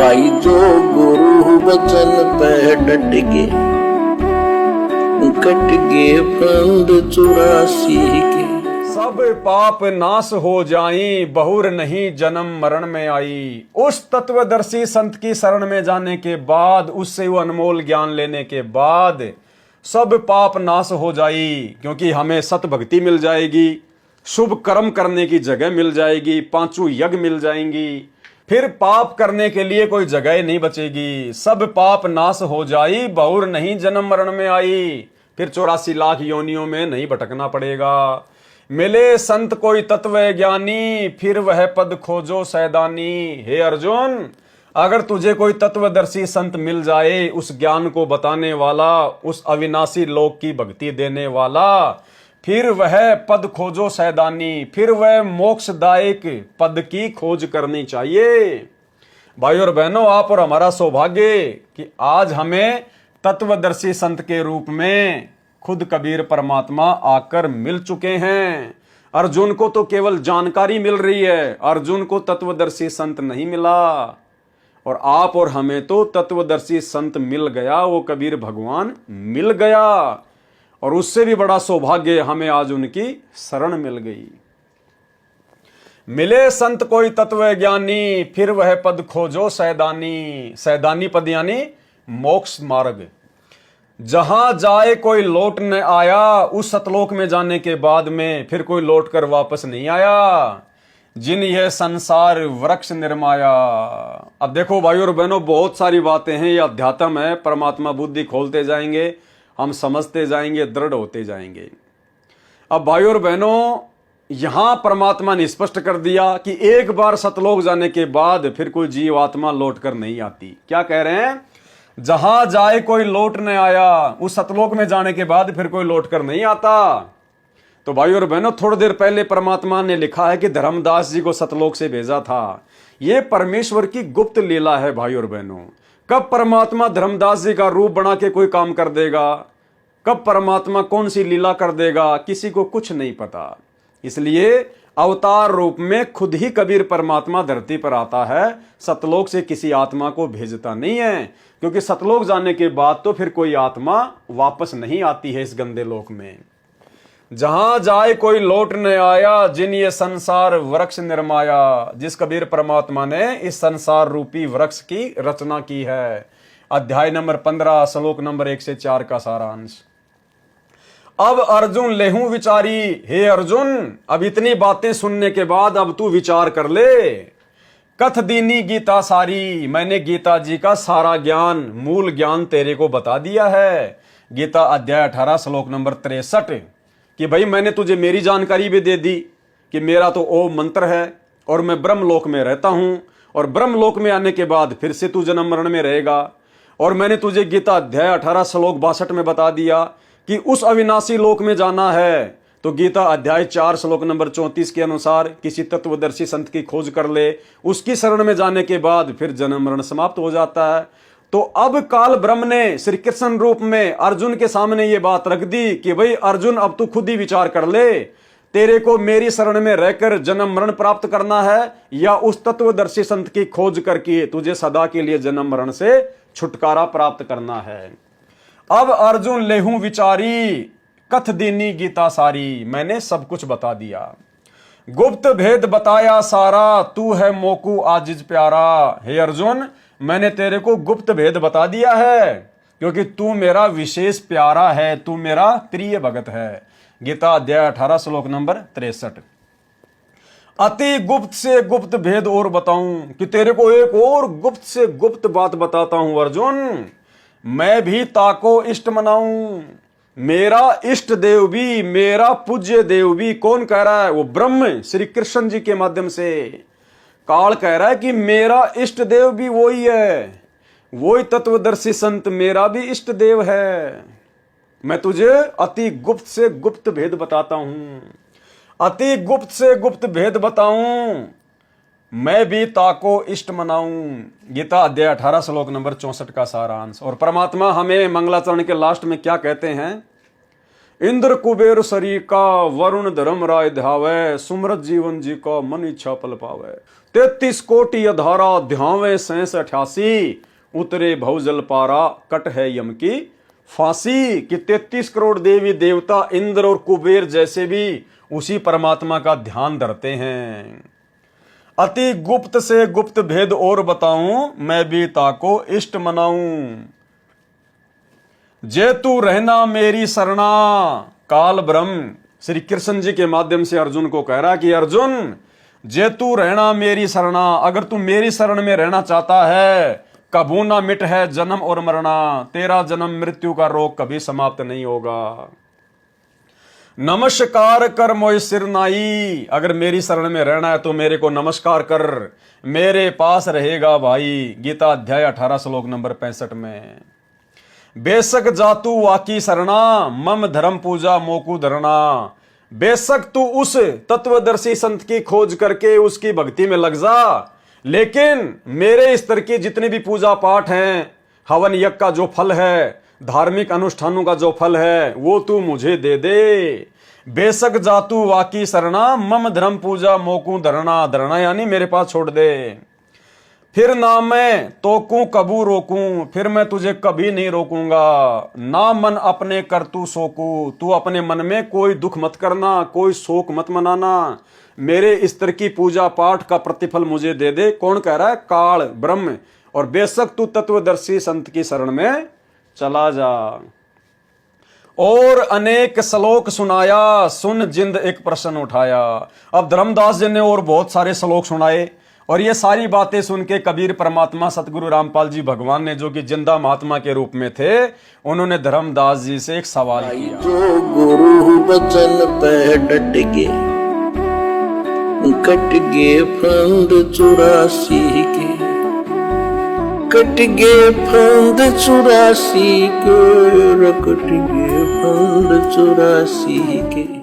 भाई जो गुरु बचन पे डट के कट गए फंद 84 के। सब पाप नाश हो जाई, बहुर नहीं जन्म मरण में आई। उस तत्वदर्शी संत की शरण में जाने के बाद, उससे वो अनमोल ज्ञान लेने के बाद सब पाप नाश हो जाई, क्योंकि हमें सत भक्ति मिल जाएगी, शुभ कर्म करने की जगह मिल जाएगी, पांचों यज्ञ मिल जाएंगी, फिर पाप करने के लिए कोई जगह नहीं बचेगी। सब पाप नाश हो जाई, बहुर नहीं जन्म मरण में आई। फिर 84 लाख योनियों में नहीं भटकना पड़ेगा। मिले संत कोई तत्व ज्ञानी, फिर वह पद खोजो सैदानी। हे अर्जुन, अगर तुझे कोई तत्वदर्शी संत मिल जाए, उस ज्ञान को बताने वाला, उस अविनाशी लोक की भक्ति देने वाला, फिर वह पद खोजो सैदानी, फिर वह मोक्षदायक पद की खोज करनी चाहिए। भाई और बहनों, आप और हमारा सौभाग्य कि आज हमें तत्वदर्शी संत के रूप में खुद कबीर परमात्मा आकर मिल चुके हैं। अर्जुन को तो केवल जानकारी मिल रही है, अर्जुन को तत्वदर्शी संत नहीं मिला। और आप और हमें तो तत्वदर्शी संत मिल गया, वो कबीर भगवान मिल गया। और उससे भी बड़ा सौभाग्य, हमें आज उनकी शरण मिल गई। मिले संत कोई तत्व ज्ञानी, फिर वह पद खोजो सैदानी। सैदानी पद यानी मोक्ष मार्ग। जहां जाए कोई लौट न आया, उस सतलोक में जाने के बाद में फिर कोई लौट कर वापस नहीं आया। जिन यह संसार वृक्ष निर्माया। अब देखो भाई और बहनों, बहुत सारी बातें हैं, ये अध्यात्म है। परमात्मा बुद्धि खोलते जाएंगे, हम समझते जाएंगे, दृढ़ होते जाएंगे। अब भाई और बहनों, यहां परमात्मा ने स्पष्ट कर दिया कि एक बार सतलोक जाने के बाद फिर कोई जीवात्मा लौट कर नहीं आती। क्या कह रहे हैं? जहां जाए कोई लौट न आया, उस सतलोक में जाने के बाद फिर कोई लौट कर नहीं आता। तो भाई और बहनों, थोड़ी देर पहले परमात्मा ने लिखा है कि धर्मदास जी को सतलोक से भेजा था। यह परमेश्वर की गुप्त लीला है भाई और बहनों। कब परमात्मा धर्मदास जी का रूप बना के कोई काम कर देगा, कब परमात्मा कौन सी लीला कर देगा, किसी को कुछ नहीं पता। इसलिए अवतार रूप में खुद ही कबीर परमात्मा धरती पर आता है, सतलोक से किसी आत्मा को भेजता नहीं है। क्योंकि सतलोक जाने के बाद तो फिर कोई आत्मा वापस नहीं आती है इस गंदे लोक में। जहां जाए कोई लौट न आया, जिन ये संसार वृक्ष निर्माया। जिस कबीर परमात्मा ने इस संसार रूपी वृक्ष की रचना की है। अध्याय नंबर 15 श्लोक नंबर 1 से 4 का सारांश। अब अर्जुन लेहू विचारी। हे अर्जुन, अब इतनी बातें सुनने के बाद अब तू विचार कर ले। कथ दीनी गीता सारी, मैंने गीता जी का सारा ज्ञान, मूल ज्ञान तेरे को बता दिया है। गीता अध्याय 18 श्लोक नंबर 63 कि भाई मैंने तुझे मेरी जानकारी भी दे दी कि मेरा तो ओम मंत्र है और मैं ब्रह्मलोक में रहता हूं, और ब्रह्मलोक में आने के बाद फिर से तू जन्म मरण में रहेगा। और मैंने तुझे गीता अध्याय 18 श्लोक 62 में बता दिया कि उस अविनाशी लोक में जाना है तो गीता अध्याय 4 श्लोक नंबर 34 के अनुसार किसी तत्वदर्शी संत की खोज कर ले, उसकी शरण में जाने के बाद फिर जन्म मरण समाप्त हो जाता है। तो अब काल ब्रह्म ने श्री कृष्ण रूप में अर्जुन के सामने ये बात रख दी कि भाई अर्जुन, अब तू खुद ही विचार कर ले, तेरे को मेरी शरण में रहकर जन्म मरण प्राप्त करना है या उस तत्वदर्शी संत की खोज करके तुझे सदा के लिए जन्म मरण से छुटकारा प्राप्त करना है। अब अर्जुन लेहू विचारी, कथ दीनी गीता सारी, मैंने सब कुछ बता दिया। गुप्त भेद बताया सारा, तू है मोकू आजिज प्यारा। हे अर्जुन, मैंने तेरे को गुप्त भेद बता दिया है, क्योंकि तू मेरा विशेष प्यारा है, तू मेरा प्रिय भगत है। गीता अध्याय 18 श्लोक नंबर 63। अति गुप्त से गुप्त भेद और बताऊं, कि तेरे को एक और गुप्त से गुप्त बात बताता हूं अर्जुन। मैं भी ताको इष्ट मनाऊं। मेरा इष्ट देव भी, मेरा पूज्य देव भी, कौन कह रहा है? वो ब्रह्म श्री कृष्ण जी के माध्यम से काल कह रहा है कि मेरा इष्ट देव भी वही है, वही तत्वदर्शी संत मेरा भी इष्ट देव है। मैं तुझे अति गुप्त से गुप्त भेद बताता हूं, अति गुप्त से गुप्त भेद बताऊं, मैं भी ताको इष्ट मनाऊं। गीता अध्याय 18 श्लोक नंबर 64 का सारांश। और परमात्मा हमें मंगलाचरण के लास्ट में क्या कहते हैं? इंद्र कुबेर शरीर का, वरुण धर्म राय ध्यावे, सुमरत जीवन जी का मन इच्छा पल पावे। 33 कोटि अधारा ध्यावे सेंस 88 उतरे भवजल पारा कट है यम की फांसी। कि 33 करोड़ देवी देवता इंद्र और कुबेर जैसे भी उसी परमात्मा का ध्यान धरते हैं। अति गुप्त से गुप्त भेद और बताऊं मैं भी ताको इष्ट मनाऊं। जे तू रहना मेरी शरणा काल ब्रह्म श्री कृष्ण जी के माध्यम से अर्जुन को कह रहा कि अर्जुन जे तू रहना मेरी शरणा, अगर तू मेरी शरण में रहना चाहता है, कबू ना मिट है जन्म और मरना, तेरा जन्म मृत्यु का रोग कभी समाप्त नहीं होगा। नमस्कार कर मोय सिर नाई, अगर मेरी शरण में रहना है तो मेरे को नमस्कार कर, मेरे पास रहेगा भाई। गीता अध्याय 18 श्लोक नंबर 65 में। बेशक जातू वाकी शरणा मम धर्म पूजा मोकू धरना, बेशक तू उस तत्वदर्शी संत की खोज करके उसकी भक्ति में लग जा, लेकिन मेरे स्तर की जितनी भी पूजा पाठ हैं, हवन यज्ञ का जो फल है, धार्मिक अनुष्ठानों का जो फल है, वो तू मुझे दे दे। बेशक जातू वाकी शरणा मम धर्म पूजा मोकू धरना, धरना यानी मेरे पास छोड़ दे। फिर ना मैं तोकू कबू रोकूं, फिर मैं तुझे कभी नहीं रोकूंगा। ना मन अपने कर तू सोकू, तू अपने मन में कोई दुख मत करना, कोई शोक मत मनाना, मेरे स्तर की पूजा पाठ का प्रतिफल मुझे दे दे। कौन कह रहा है? काल ब्रह्म। और बेशक तू तत्वदर्शी संत की शरण में चला जा। और अनेक श्लोक सुनाया, सुन जिंद एक प्रश्न उठाया। अब धर्मदास जी ने और बहुत सारे श्लोक सुनाए, और ये सारी बातें सुन के कबीर परमात्मा सतगुरु रामपाल जी भगवान ने, जो कि जिंदा महात्मा के रूप में थे, उन्होंने धर्मदास जी से एक सवाल किया। जो गुरु बचन पे डट के कट गे फंद 84 के, कट गे फंद 84 के, कट गे फंद 84 के।